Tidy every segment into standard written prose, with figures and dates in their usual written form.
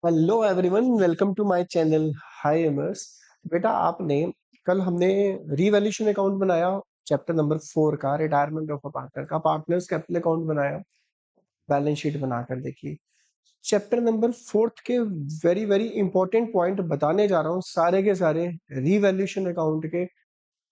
Hello everyone, welcome to my channel. Hi अमर्स। बेटा, आपने कल हमने रीवैल्यूएशन अकाउंट बनाया, चैप्टर नंबर 4 का रिटायरमेंट ऑफ अ पार्टनर का पार्टनर्स कैपिटल अकाउंट बनाया, बैलेंस शीट बनाकर देखिए। चैप्टर नंबर 4 के वेरी वेरी इंपॉर्टेंट पॉइंट बताने जा रहा हूँ, सारे के सारे रीवैल्यूएशन अकाउंट के।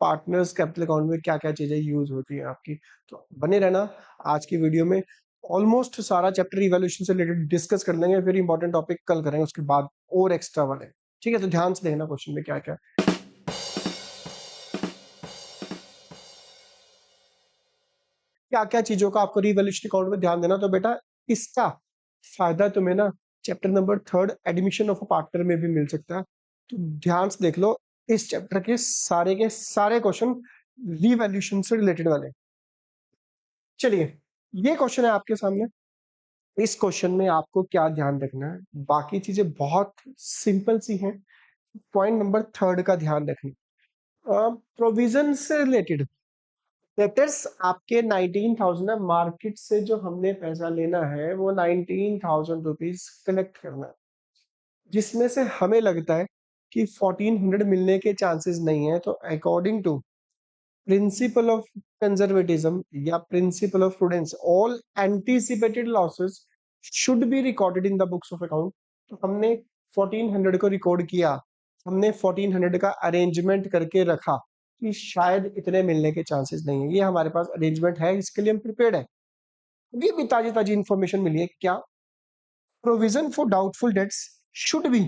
पार्टनर्स कैपिटल अकाउंट में क्या क्या चीजें यूज होती है आपकी, तो बने रहना आज की वीडियो में। ऑलमोस्ट सारा चैप्टर इवैल्यूएशन से रिलेटेड डिस्कस कर लेंगे, फिर इंपॉर्टेंट टॉपिक कल करेंगे उसके बाद और एक्स्ट्रा वाले। ठीक है, तो ध्यान से देखना क्वेश्चन में क्या क्या क्या क्या चीजों का आपको रिवैल्यूएशन अकाउंट में ध्यान देना। तो बेटा, इसका फायदा तुम्हें ना chapter number 3 admission of a partner में भी मिल सकता है। तो ध्यान से देख लो, इस चैप्टर के सारे क्वेश्चन रिवैल्यूएशन से रिलेटेड वाले। चलिए, ये क्वेश्चन है आपके सामने। इस क्वेश्चन में आपको क्या ध्यान रखना है, बाकी चीजें बहुत सिंपल सी हैं। पॉइंट नंबर 3 का ध्यान रखना, प्रोविजन से रिलेटेड। डेटर्स आपके 19,000 है, मार्केट से जो हमने पैसा लेना है वो 19,000 रुपीज कलेक्ट करना है, जिसमें से हमें लगता है कि 1400 मिलने के चांसेस नहीं है। तो according to principle of conservatism या principle of prudence, all anticipated losses should be recorded in the books of account. तो हमने 1400 को रिकॉर्ड किया, हमने 1400 का अरेंजमेंट करके रखा कि शायद इतने मिलने के चांसेस नहीं है। ये हमारे पास अरेंजमेंट है, इसके लिए हम प्रिपेयर्ड है। ये भी ताजी ताजी इंफॉर्मेशन मिली है क्या? Provision for doubtful dates should be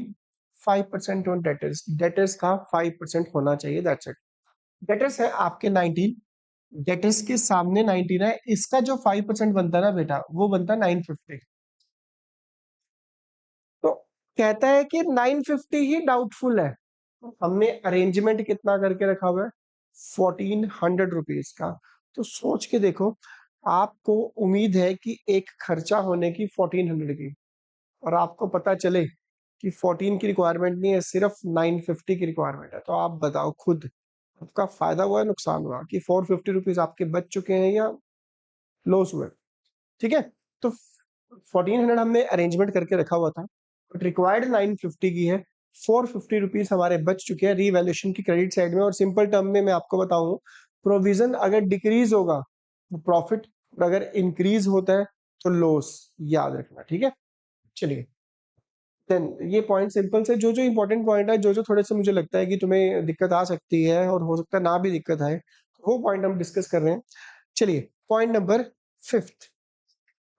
5% on debtors. Debtors का 5% होना चाहिए, दैट्स इट। डेटर्स है आपके 19, डेटर्स के सामने 19 है, इसका जो 5% बनता है ना बेटा, वो बनता है 950। तो कहता है कि 950 ही डाउटफुल है। तो हमने अरेंजमेंट कितना करके रखा हुआ है? 1400 रुपीज का। तो सोच के देखो, आपको उम्मीद है कि एक खर्चा होने की 1400 की, और आपको पता चले कि 14 की रिक्वायरमेंट नहीं है, सिर्फ 950 की रिक्वायरमेंट है। तो आप बताओ खुद, आपका फायदा हुआ है नुकसान हुआ कि 450 रुपीज आपके बच चुके हैं या लॉस हुए? ठीक है, तो 1400 हमने अरेंजमेंट करके रखा हुआ था, बट रिक्वायर्ड 950 की है। 450 रुपीज हमारे बच चुके हैं रीवैल्यूएशन की क्रेडिट साइड में। और सिंपल टर्म में मैं आपको बताऊं, प्रोविजन अगर डिक्रीज होगा तो प्रॉफिट, और अगर इंक्रीज होता है तो लॉस, याद रखना। ठीक है, चलिए। देन ये पॉइंट सिंपल से, जो जो इंपॉर्टेंट पॉइंट है, जो जो थोड़े से मुझे लगता है कि तुम्हें दिक्कत आ सकती है और हो सकता है ना भी दिक्कत आए, वो पॉइंट हम डिस्कस कर रहे हैं। चलिए, point number 5,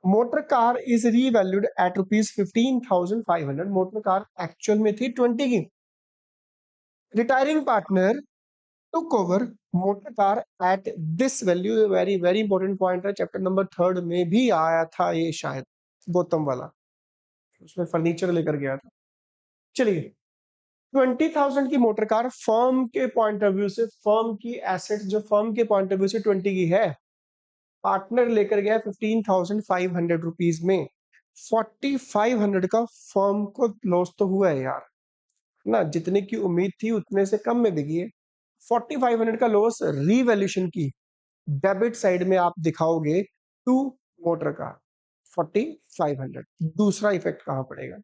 motor car is revalued at rupees 15,500। Motor car actual में थी 20 की। Retiring partner took over motor car at this value. Very very important point है, चैप्टर नंबर 3 में भी आया था ये, शायद गौतम वाला, उसमें फर्नीचर लेकर गया था। चलिए, 20,000 की मोटर कार फर्म के पॉइंट ऑफ व्यू से, फर्म की एसेट जो फर्म के पॉइंट ऑफ व्यू से 20 की है, पार्टनर लेकर गया 15,500 रुपीज में। 4,500 का फर्म को लॉस तो हुआ है यार ना, जितने की उम्मीद थी उतने से कम में बिकी है। 4,500 का लॉस रीवैल्यूएशन की डेबिट साइड में आप दिखाओगे टू मोटर का 4,500। दूसरा इफेक्ट कहां पड़ेगा,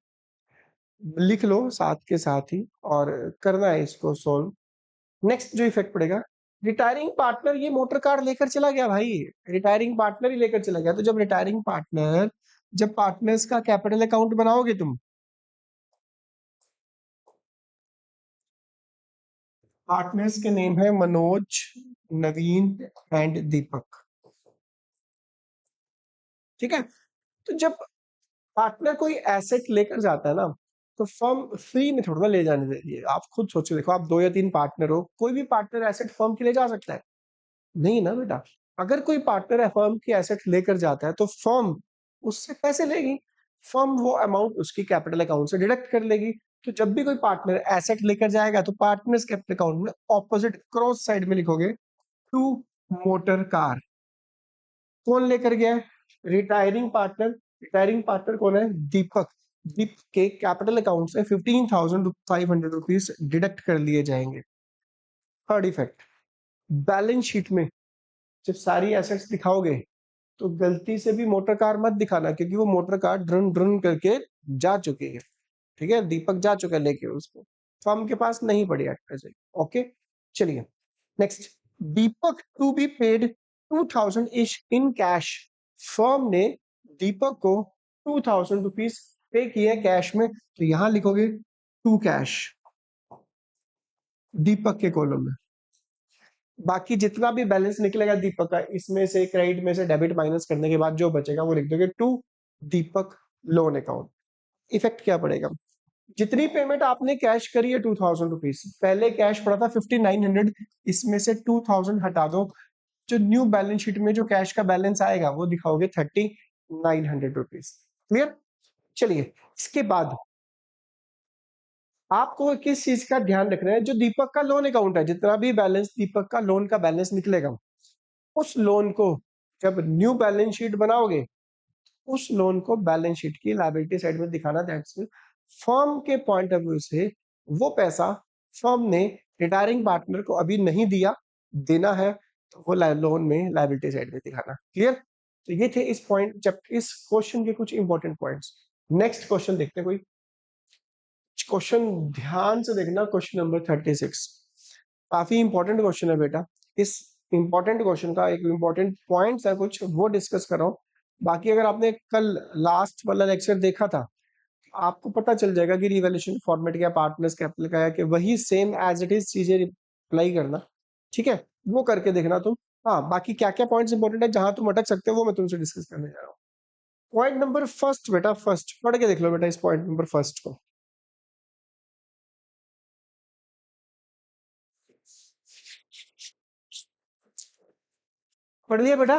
लिख लो साथ के साथ ही, और करना है इसको सोल्व। नेक्स्ट जो इफेक्ट पड़ेगा, रिटायरिंग पार्टनर ये मोटर कार लेकर चला गया भाई, रिटायरिंग पार्टनर ही लेकर चला गया। तो जब रिटायरिंग पार्टनर, जब पार्टनर्स का कैपिटल अकाउंट बनाओगे तुम, पार्टनर्स के नेम है मनोज, नवीन एंड दीपक। ठीक है, तो जब पार्टनर कोई एसेट लेकर जाता है ना, तो फर्म फ्री में थोड़ा ना ले जाने देती है। आप खुद सोचो, देखो आप 2 या 3 पार्टनर हो, कोई भी पार्टनर एसेट फर्म के ले जा सकता है? नहीं ना बेटा। अगर कोई पार्टनर है फर्म की एसेट लेकर जाता है तो फर्म उससे पैसे लेगी, फर्म वो अमाउंट उसकी कैपिटल अकाउंट से डिडक्ट कर लेगी। तो जब भी कोई पार्टनर एसेट लेकर जाएगा तो पार्टनर्स कैपिटल अकाउंट में ऑपोजिट क्रॉस साइड में लिखोगे टू मोटर कार। कौन लेकर गया है? Retiring partner. रिटायरिंग पार्टनर कौन है? दीपक। दीपक के कैपिटल अकाउंट से 15,500 रुपीज डिडक्ट कर लिए जाएंगे। थर्ड इफेक्ट, बैलेंस शीट में जब सारी एसेट्स दिखाओगे तो गलती से भी मोटर कार मत दिखाना, क्योंकि वो मोटर कार ड्रन ड्रन करके जा चुकी है। ठीक है, दीपक जा चुका है लेके उसको, फर्म के पास नहीं पड़ी एट प्रेजेंट। ओके, चलिए next, Deepak to be paid 2000 is in cash. Firm ने दीपक को 2000 रुपीज पे किए कैश में, तो यहां लिखोगे टू कैश दीपक के कॉलम में। बाकी जितना भी बैलेंस निकलेगा दीपक का, इसमें से क्रेडिट में से डेबिट माइनस करने के बाद जो बचेगा वो लिख दोगे to Deepak loan account. Effect क्या पड़ेगा, जितनी पेमेंट आपने कैश करी है 2000 रुपीज, पहले कैश पड़ा था 5900, इसमें से 2000 हटा दो, जो न्यू बैलेंस शीट में जो कैश का बैलेंस आएगा वो दिखाओगे 3900 रुपीज। क्लियर। चलिए इसके बाद आपको किस चीज का ध्यान रखना है, जो दीपक का लोन अकाउंट है, जितना भी बैलेंस दीपक का लोन का बैलेंस निकलेगा, उस लोन को जब न्यू बैलेंस शीट बनाओगे, उस लोन को बैलेंस शीट की लायबिलिटी साइड में दिखाना। दैट्स फर्म के पॉइंट ऑफ व्यू से वो पैसा फर्म ने रिटायरिंग पार्टनर को अभी नहीं दिया, देना है, तो वो लोन में लायबिलिटी साइड में दिखाना। क्लियर। तो ये थे इस पॉइंट, जब इस क्वेश्चन के कुछ इंपॉर्टेंट पॉइंट्स। नेक्स्ट क्वेश्चन देखते हैं, कोई क्वेश्चन ध्यान से देखना, क्वेश्चन नंबर 36 काफी इंपॉर्टेंट क्वेश्चन है बेटा। इस इंपॉर्टेंट क्वेश्चन का एक इंपॉर्टेंट पॉइंट्स है कुछ, वो डिस्कस कर रहा हूं। बाकी अगर आपने कल लास्ट वाला लेक्चर देखा था, आपको पता चल जाएगा कि रिवैल्यूएशन फॉर्मेट क्या, पार्टनर्स कैपिटल का है, कि वही सेम एज इट इज चीजें अप्लाई करना। ठीक है, वो करके देखना तुम। हाँ, बाकी क्या क्या पॉइंट्स इंपॉर्टेंट है जहां तुम अटक सकते हो, वो मैं तुमसे डिस्कस करने जा रहा हूँ। पॉइंट नंबर फर्स्ट बेटा, फर्स्ट पढ़ के देख लो बेटा इस पॉइंट नंबर फर्स्ट को। पढ़ लिया बेटा।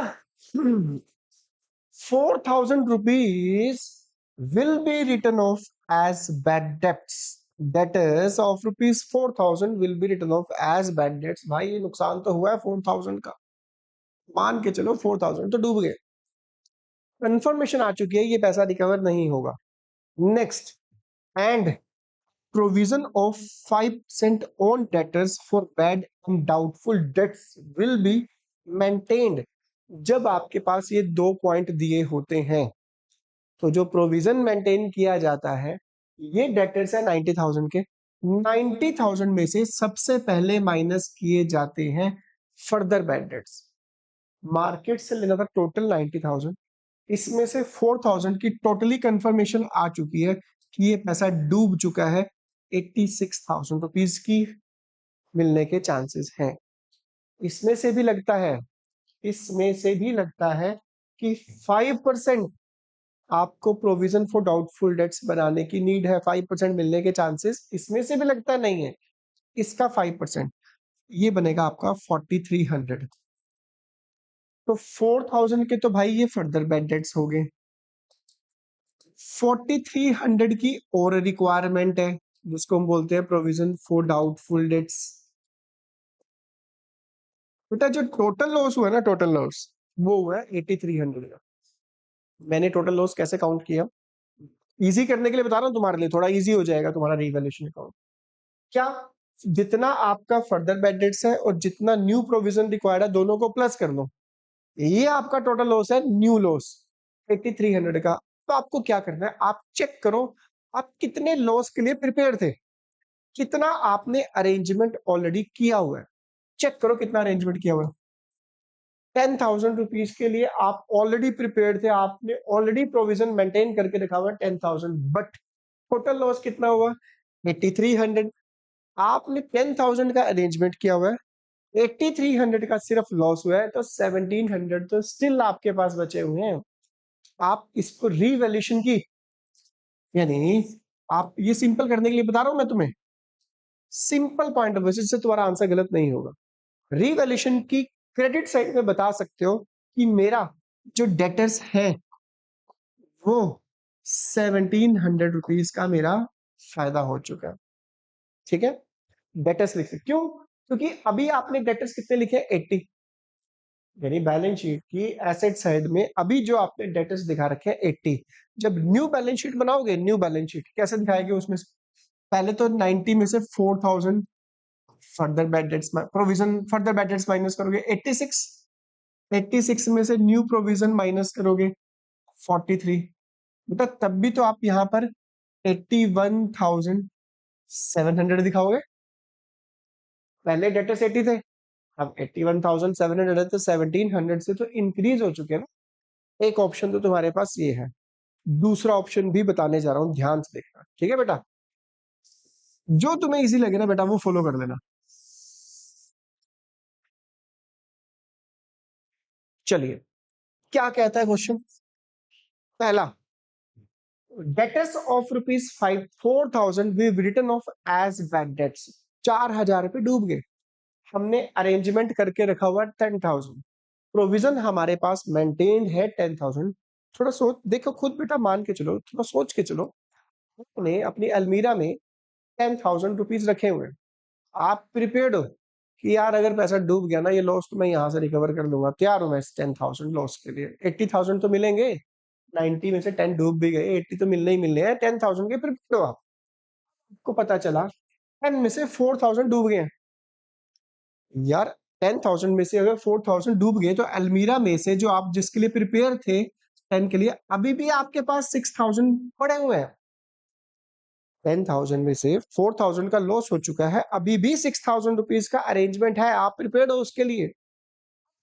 4000 rupees will be written off as bad debts. Debtors of rupees 4000 will be written off as bad debts. भाई ये नुकसान तो हुआ है 4000 का, मान के चलो 4000 तो डूब गए, कंफर्मेशन आ चुकी है ये पैसा रिकवर नहीं होगा। Next, and provision of 5% on debtors for bad and doubtful debts will be maintained। जब आपके पास ये दो पॉइंट दिए होते हैं, तो जो प्रोविजन मेंटेन किया जाता है, ये डेटर्स है 90,000 के, 90,000 में से सबसे पहले माइनस किए जाते हैं फर्दर बैड डेट्स। मार्केट से लेना था टोटल 90,000, इसमें से 4,000 की टोटली कंफर्मेशन आ चुकी है कि ये पैसा डूब चुका है, 86,000 रुपीज की मिलने के चांसेस हैं। इसमें से भी लगता है, इसमें से भी लगता है कि 5% आपको प्रोविजन फॉर डाउटफुल डेट्स बनाने की नीड है, 5% मिलने के चांसेस इसमें से भी लगता नहीं है। इसका 5% ये बनेगा आपका 4300। तो 4000 के तो भाई ये फर्दर बैड डेट्स हो गए, 4300 की और रिक्वायरमेंट है जिसको हम बोलते हैं प्रोविजन फॉर डाउटफुल डेट्स। बेटा जो टोटल लॉस हुआ ना, टोटल लॉस वो हुआ 8300 का। मैंने टोटल लॉस कैसे काउंट किया, इजी करने के लिए बता रहा हूँ, तुम्हारे लिए थोड़ा इजी हो जाएगा तुम्हारा रिवैल्यूएशन अकाउंट। क्या, जितना आपका फर्दर बैड डेट्स है और जितना न्यू प्रोविजन रिक्वायर्ड है, दोनों को प्लस कर लो, ये आपका टोटल लॉस है, न्यू लॉस 8300 का। तो आपको क्या करना है, आप चेक करो आप कितने लॉस के लिए प्रिपेयर थे, कितना आपने अरेंजमेंट ऑलरेडी किया हुआ है। चेक करो कितना अरेंजमेंट किया हुआ है। 10,000 रुपीज के लिए आप ऑलरेडी प्रिपेयर्ड थे, आपने ऑलरेडी प्रोविजन मेंटेन करके रखा हुआ है 10,000, बट टोटल लॉस कितना हुआ 8300। आपने 10,000 का अरेंजमेंट किया हुआ है, 8300 का सिर्फ लॉस हुआ है, तो 1700 तो स्टिल आपके पास बचे हुए हैं। आप इसको रीवैल्यूएशन की, यानी आप ये सिंपल करने के लिए बता रहा हूं मैं तुम्हें, सिंपल पॉइंट ऑफ व्यू से तुम्हारा आंसर गलत नहीं होगा। रीवैल्यूएशन की क्रेडिट साइड में बता सकते हो कि मेरा जो डेटर्स है वो 1700 रुपीज का मेरा फायदा हो चुका है। ठीक है, डेटर्स लिख सकते, क्यों, क्योंकि अभी आपने डेटर्स कितने लिखे 80, यानी बैलेंस शीट की एसेट साइड में अभी जो आपने डेटर्स दिखा रखे हैं 80। जब न्यू बैलेंस शीट बनाओगे, न्यू बैलेंस शीट कैसे दिखाएंगे, उसमें पहले तो 90 में से 4000 further bad dates provision further bad dates minus करोगे 86, 86 में से न्यू प्रोविजन माइनस करोगे 43। बेटा तब भी तो आप यहाँ पर 81,700 दिखाओगे। पहले डेटर्स 80 थे, अब 81,700 है, तो 1700 से तो इंक्रीज हो चुके हैं ना। एक ऑप्शन तो तुम्हारे पास ये है। दूसरा ऑप्शन भी बताने जा रहा हूं, ध्यान से देखना, ठीक है बेटा। जो तुम्हें इजी लगे ना बेटा वो फॉलो कर लेना। चलिए, क्या कहता है क्वेश्चन। पहला, debtors of rupees 4,000 were written off as bad debts. 4,000 रुपये डूब गए, हमने अरेंजमेंट करके रखा हुआ 10,000, प्रोविजन हमारे पास मेंटेन्ड है 10,000। थोड़ा सोच देखो खुद बेटा, मान के चलो, थोड़ा सोच के चलो। आपने अपनी अलमीरा में 10,000 रुपीज रखे हुए हैं, आप प्रिपेयर्ड हो कि यार अगर पैसा डूब गया ना, ये लॉस तो मैं यहाँ से रिकवर कर लूंगा, तैयार हूं मैं इस 10,000 लॉस के लिए। 80,000 तो मिलेंगे, 90 में से 10 डूब भी गए, 80 तो मिलने ही मिलने हैं। 10,000 के प्रिपेयर्ड हो आप, आपको पता चला 10 में से 4,000 डूब गए हैं। यार 10,000 में से अगर 4,000 डूब गए, तो अलमीरा में से जो आप जिसके लिए प्रिपेयर थे 10 के लिए, अभी भी आपके पास 6,000 पड़े हुए हैं। 10,000 में से 4,000 का लॉस हो चुका है, अभी भी 6,000 रुपीज का अरेंजमेंट है, आप प्रिपेयर्ड हो उसके लिए।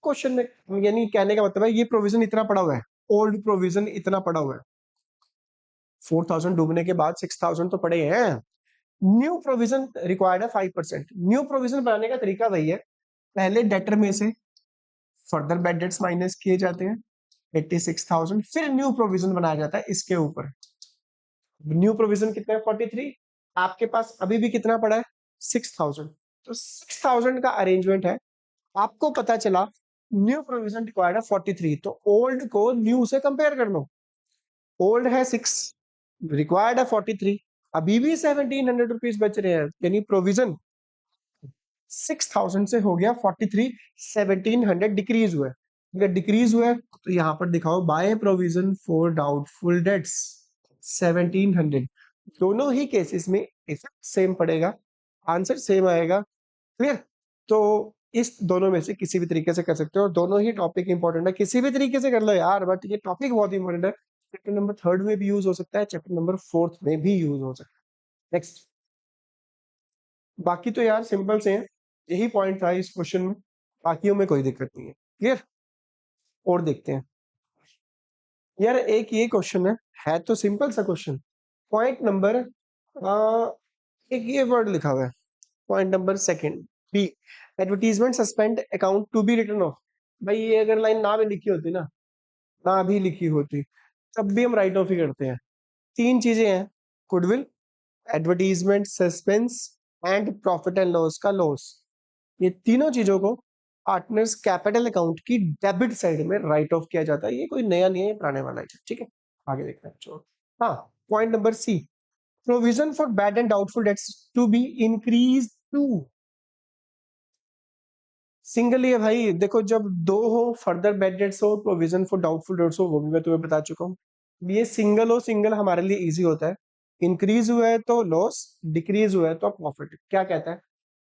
क्वेश्चन में यानी कहने का मतलब है, ये प्रोविजन इतना पड़ा हुआ है, ओल्ड प्रोविजन इतना पड़ा हुआ है। 4,000 डूबने के बाद 6,000 तो पड़े हैं। न्यू प्रोविजन रिक्वायर्ड है 5%। न्यू प्रोविजन बनाने का तरीका वही है, पहले डेटर में से फर्दर बैड डेट्स माइनस किए जाते हैं 86,000, फिर न्यू प्रोविजन बनाया जाता है इसके ऊपर। न्यू प्रोविजन कितना है 43, आपके पास अभी भी कितना पड़ा है 6,000, तो 6,000 का अरेंजमेंट है। आपको पता चला न्यू प्रोविजन रिक्वायर्ड है 43, तो ओल्ड को न्यू से कंपेयर कर लो। ओल्ड है 6, रिक्वायर्ड है 43, अभी भी 1,700 रुपीज बच रहे हैं, यानी प्रोविजन 6,000 से हो गया 43, 1,700 डिक्रीज हुआ है। अगर डिक्रीज हुआ है तो यहां पर दिखाओ by provision for doubtful dates 1,700। दोनों ही केसेस में इफेक्ट सेम पड़ेगा, आंसर सेम आएगा। क्लियर। तो इस दोनों में से किसी भी तरीके से कर सकते हो, दोनों ही टॉपिक इंपॉर्टेंट है, किसी भी तरीके से कर लो यार, बट ये टॉपिक बहुत इंपॉर्टेंट है। चैप्टर नंबर 3 में भी यूज हो सकता है, चैप्टर नंबर 4 में भी यूज हो सकता है। नेक्स्ट, बाकी तो यार सिंपल से हैं, यही पॉइंट था इस क्वेश्चन में, बाकियों में कोई दिक्कत नहीं है। क्लियर। और देखते हैं यार, एक ये क्वेश्चन है तो सिंपल सा क्वेश्चन। पॉइंट नंबर एक ये वर्ड लिखा हुआ है, point number second B, advertisement suspense account to be written off. भाई ये अगर लाइन ना भी लिखी होती ना, ना भी लिखी होती, तब भी हम राइट ऑफ ही करते हैं। तीन चीजें हैं, goodwill, advertisement suspense and profit and loss का लॉस। ये तीनों चीजों को पार्टनर्स कैपिटल अकाउंट की डेबिट साइड में राइट ऑफ किया जाता है। ये कोई नया नहीं है, ये पुराने वाला है। ठीक है, आगे देखते हैं। चलो, हाँ, point number C, provision for bad and doubtful debts to be increase to. Single ही है भाई, देखो जब दो हो, फर्दर बैड डेट्स हो, प्रोविजन फॉर डाउटफुल डेट्स हो, वो भी मैं तुम्हें बता चुका हूँ। ये सिंगल हो, सिंगल हमारे लिए इजी होता है। इंक्रीज हुआ है तो लॉस, डिक्रीज हुआ है तो प्रॉफिट। क्या कहता है,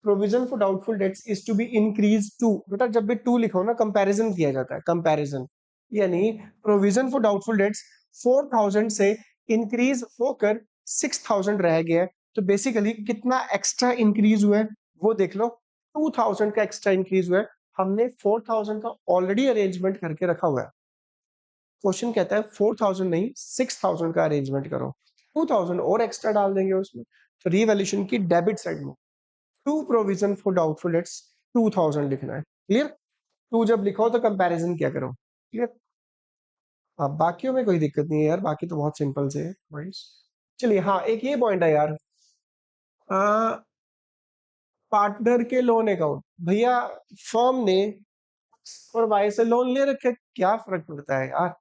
provision for doubtful debts is to be increase to. बेटा जब भी टू लिखो ना, कंपैरिजन किया जाता है, कंपैरिजन, यानी प्रोविजन फॉर डाउटफुल डेट्स 4,000 से इंक्रीज होकर 6,000 रह गया है, तो बेसिकली कितना एक्स्ट्रा इंक्रीज हुआ है वो देख लो। 2,000 का एक्स्ट्रा इंक्रीज हुआ है, हमने 4,000 का ऑलरेडी अरेंजमेंट करके रखा हुआ है। क्वेश्चन कहता है 4,000 नहीं 6,000 का अरेंजमेंट करो, 2,000 और एक्स्ट्रा डाल देंगे उसमें। तो रीवैल्यूएशन की डेबिट साइड में to provision for doubtful debts 2,000 लिखना है। क्लियर। टू जब लिखो तो कंपैरिजन क्या करो। क्लियर। हाँ, बाकियों में कोई दिक्कत नहीं है यार, बाकी तो बहुत सिंपल से है पॉइंट्स। चलिए, हाँ, एक ये पॉइंट है यार, पार्टनर के लोन अकाउंट। भैया फर्म ने और वाई से लोन ले रखे, क्या फर्क पड़ता है यार।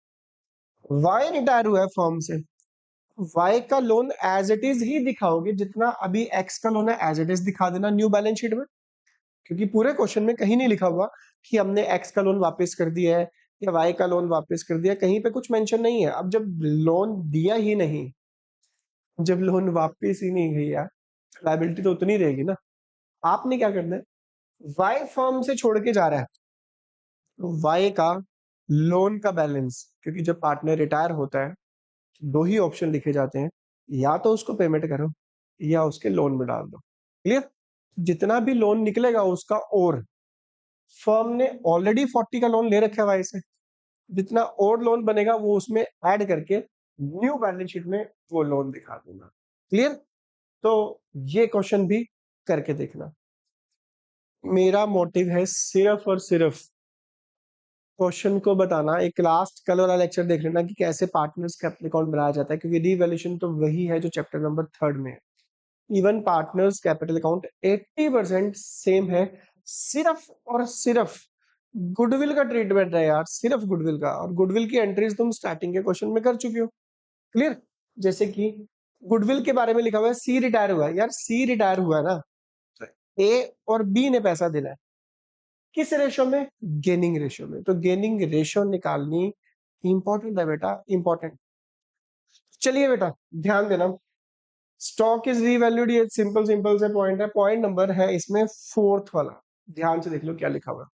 वाई रिटायर हुआ है फर्म से, वाई का लोन एज इट इज ही दिखाओगे, जितना अभी एक्स का लोन है एज इट इज दिखा देना न्यू बैलेंस शीट में। क्योंकि पूरे क्वेश्चन में कहीं नहीं लिखा हुआ कि हमने एक्स का लोन वापस कर दिया है या वाई का लोन वापस कर दिया, कहीं पे कुछ मेंशन नहीं है। अब जब लोन दिया ही नहीं, जब लोन वापस ही नहीं गई यार, लायबिलिटी तो उतनी रहेगी ना। आपने क्या करना है, वाई फर्म से छोड़ के जा रहा है, तो वाई का लोन का बैलेंस, क्योंकि जब पार्टनर रिटायर होता है तो दो ही ऑप्शन लिखे जाते हैं, या तो उसको पेमेंट करो या उसके लोन में डाल दो। क्लियर? जितना भी लोन निकलेगा उसका, और फर्म ने ऑलरेडी 40 का लोन ले रखा है भाई से, जितना और लोन बनेगा वो उसमें ऐड करके न्यू बैलेंस शीट में वो लोन दिखा दूंगा। क्लियर? तो ये क्वेश्चन भी करके देखना। मेरा मोटिव है सिर्फ और सिर्फ क्वेश्चन को बताना। एक लास्ट कल वाला लेक्चर देख लेना कि कैसे पार्टनर्स कैपिटल अकाउंट बनाया जाता है, क्योंकि रीवैल्यूएशन तो वही है जो चैप्टर नंबर 3 में है। Even partners capital account 80% same है, सिर्फ और सिर्फ गुडविल का ट्रीटमेंट है यार, सिर्फ गुडविल का। और गुडविल की एंट्रीज तुम स्टार्टिंग के क्वेश्चन में कर चुके हो। क्लियर? जैसे कि गुडविल के बारे में लिखा हुआ है सी रिटायर हुआ है, यार सी रिटायर हुआ है ना, ए और बी ने पैसा देना है, किस रेशो में? गेनिंग रेशो में। तो गेनिंग रेशो निकालनी इंपॉर्टेंट है बेटा, इंपॉर्टेंट। चलिए बेटा ध्यान देना, स्टॉक इज रीवैल्यूड, ये सिंपल सिंपल से पॉइंट है। पॉइंट नंबर है इसमें फोर्थ वाला, ध्यान से देख लो क्या लिखा हुआ है,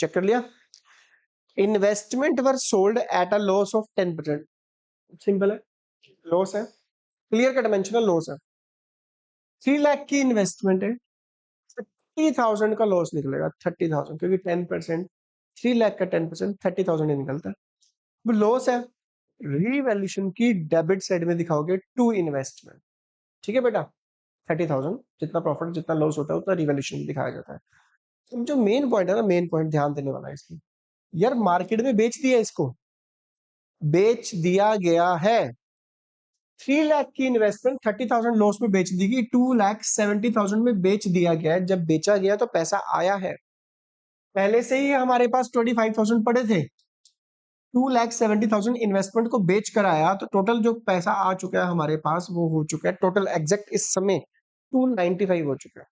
चेक कर लिया। Investment were sold at a loss of 10%। Simple है, लॉस है, क्लियर कट मेंशनल लॉस है। 3 लाख की इन्वेस्टमेंट है, 30,000 का लॉस निकलेगा, 30,000, क्योंकि 10%, 3 लाख का 10% 30,000 ही निकलता है, वो लॉस है। रीवैल्यूएशन की डेबिट साइड में दिखाओगे टू इन्वेस्टमेंट। ठीक है बेटा, 30,000 जितना प्रॉफिट जितना लॉस होता है उतना रिवैल्यूएशन दिखाया जाता है। तो जो मेन पॉइंट है ना, मेन पॉइंट ध्यान देने वाला है इसमें, यार मार्केट में बेच दिया, इसको बेच दिया गया है। 3 लाख की इन्वेस्टमेंट 30,000 लॉस में बेच दी गई, 2,70,000 में बेच दिया गया है। जब बेचा गया तो पैसा आया है, पहले से ही हमारे पास 25,000 पड़े थे, 2,70,000 इन्वेस्टमेंट को बेच कर आया, तो टोटल जो पैसा आ चुका है हमारे पास वो हो चुका है टोटल एग्जैक्ट इस समय 295 हो चुका है।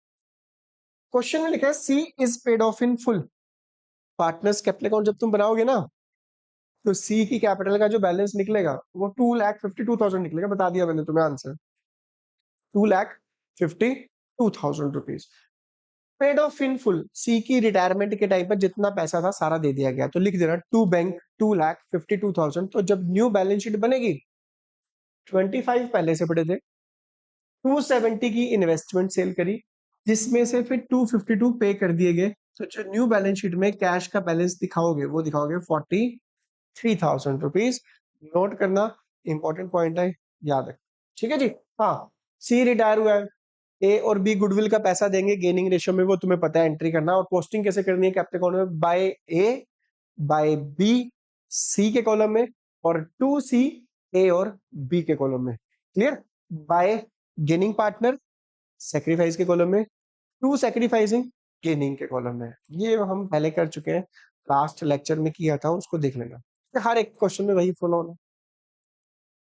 क्वेश्चन में लिखा है C is paid off in full. Partners capital account जब तुम बनाओगे ना, तो सी की कैपिटल का जो बैलेंस निकलेगा वो 2,52,000 निकलेगा। बता दिया मैंने तुम्हें answer, 2,52,000 rupees paid off in full. C की रिटायरमेंट के टाइम पर जितना पैसा था सारा दे दिया गया, तो लिख देना टू बैंक 2,52,000। तो जब न्यू बैलेंस शीट बनेगी, 25 पहले से पड़े थे, 270 की इन्वेस्टमेंट सेल करी, जिसमें से फिर 252 पे कर दिए गए। तो जो न्यू बैलेंस शीट में कैश का बैलेंस दिखाओगे वो दिखाओगे 43,000 रुपीज। नोट करना, इंपॉर्टेंट पॉइंट है, याद रख। ठीक है जी। हाँ, सी रिटायर हुआ है, ए और बी गुडविल का पैसा देंगे गेनिंग रेशियो में, वो तुम्हें पता है एंट्री करना। और पोस्टिंग कैसे करनी है कैपिटल अकाउंट में? बाय ए बाय बी सी के कॉलम में, और टू सी ए और बी के कॉलम में। Clear? Bye gaining partner sacrifice के कॉलम में, टू सेक्रीफाइसिंग गेनिंग के कॉलम में। ये हम पहले कर चुके हैं, लास्ट लेक्चर में किया था, उसको देख लेना। हर एक क्वेश्चन में वही फॉलो होना,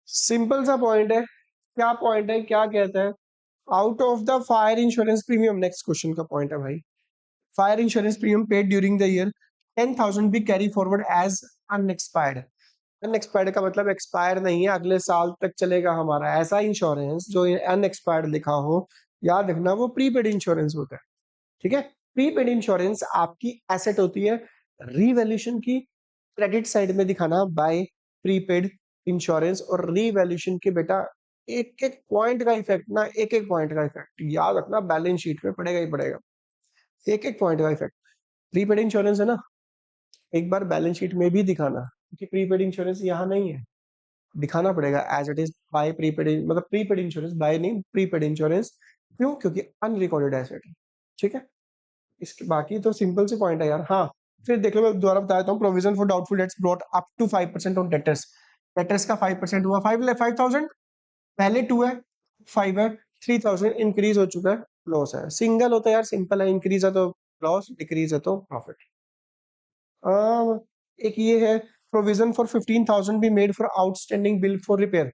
सिंपल सा पॉइंट है। क्या पॉइंट है, क्या कहता है? Out of the fire insurance premium, next question का पॉइंट है भाई, fire insurance premium paid during the year 10,000 be carry forward as unexpired. Unexpired का मतलब एक्सपायर नहीं है, अगले साल तक चलेगा हमारा। ऐसा इंश्योरेंस जो अनएक्सपायर्ड लिखा हो, याद रखना वो प्रीपेड इंश्योरेंस होता है। ठीक है, प्रीपेड इंश्योरेंस आपकी एसेट होती है, रीवैल्यूएशन की क्रेडिट साइड में दिखाना बाय प्रीपेड इंश्योरेंस। और रीवैल्यूएशन के बेटा एक एक पॉइंट का इफेक्ट ना, एक एक पॉइंट का इफेक्ट याद रखना, बैलेंस शीट में पड़ेगा ही पड़ेगा, एक एक पॉइंट का इफेक्ट। प्रीपेड इंश्योरेंस है ना, एक बार बैलेंस शीट में भी दिखाना, क्योंकि प्रीपेड इंश्योरेंस यहाँ नहीं है, दिखाना पड़ेगा as it is by prepaid, मतलब प्रीपेड इंश्योरेंस बाय नहीं, प्रीपेड इंश्योरेंस। क्यों? क्योंकि अनरिकॉर्डेड एसेट है। ठीक है, इसके बाकी तो सिंपल से पॉइंट है यार। हाँ, फिर देख लो, मैं दोबारा बता देता हूँ, provision for doubtful debts brought up to 5% on debtors. Debtors का 5% हुआ, 5,000 पहले 2 है, 5 है, 3,000 इंक्रीज हो चुका है, लॉस है। सिंगल होता है यार, सिंपल है, इंक्रीज है तो लॉस, डिक्रीज है तो प्रॉफिट। एक ये है, provision for 15,000 be made for outstanding bill for repair.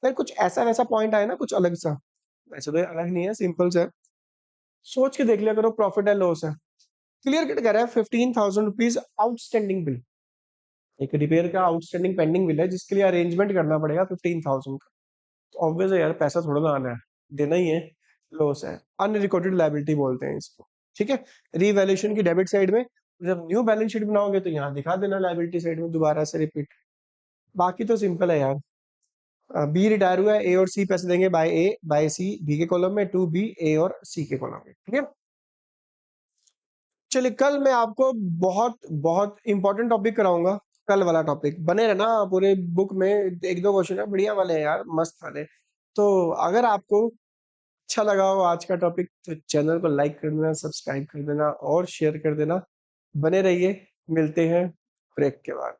फिर कुछ ऐसा वैसा पॉइंट आया ना, कुछ अलग सा, वैसे तो ये अलग नहीं है, सिंपल से सोच के देख लिया करो, प्रॉफिट है लॉस है। क्लियर कट कर रहा है, 15,000 रुपीज आउटस्टैंडिंग बिल, एक रिपेयर का आउटस्टैंडिंग पेंडिंग बिल है जिसके लिए अरेंजमेंट करना पड़ेगा 15,000 का। तो ऑब्वियस है यार, पैसा थोड़ा ना आना है, देना ही है, लॉस है, अनरिकॉर्डेड लायबिलिटी बोलते हैं इसको। ठीक है, रीवैल्यूएशन की डेबिट साइड में, जब न्यू बैलेंस शीट बनाओगे तो यहाँ दिखा देना लायबिलिटी साइड में, दोबारा से रिपीट। बाकी तो सिंपल है यार। बी रिटायर हुआ है, ए और सी पैसे देंगे, बाय ए बाय सी बी के कॉलम में, टू बी ए और सी के कॉलम में, ठीक है। चलिए कल मैं आपको बहुत बहुत इंपॉर्टेंट टॉपिक कराऊंगा। कल वाला टॉपिक बने रहना, पूरे बुक में एक दो क्वेश्चन है बढ़िया वाले हैं यार, मस्त वाले। तो अगर आपको अच्छा लगा हो आज का टॉपिक तो चैनल को लाइक कर देना, सब्सक्राइब कर देना और शेयर कर देना। बने रहिए, मिलते हैं ब्रेक के बाद।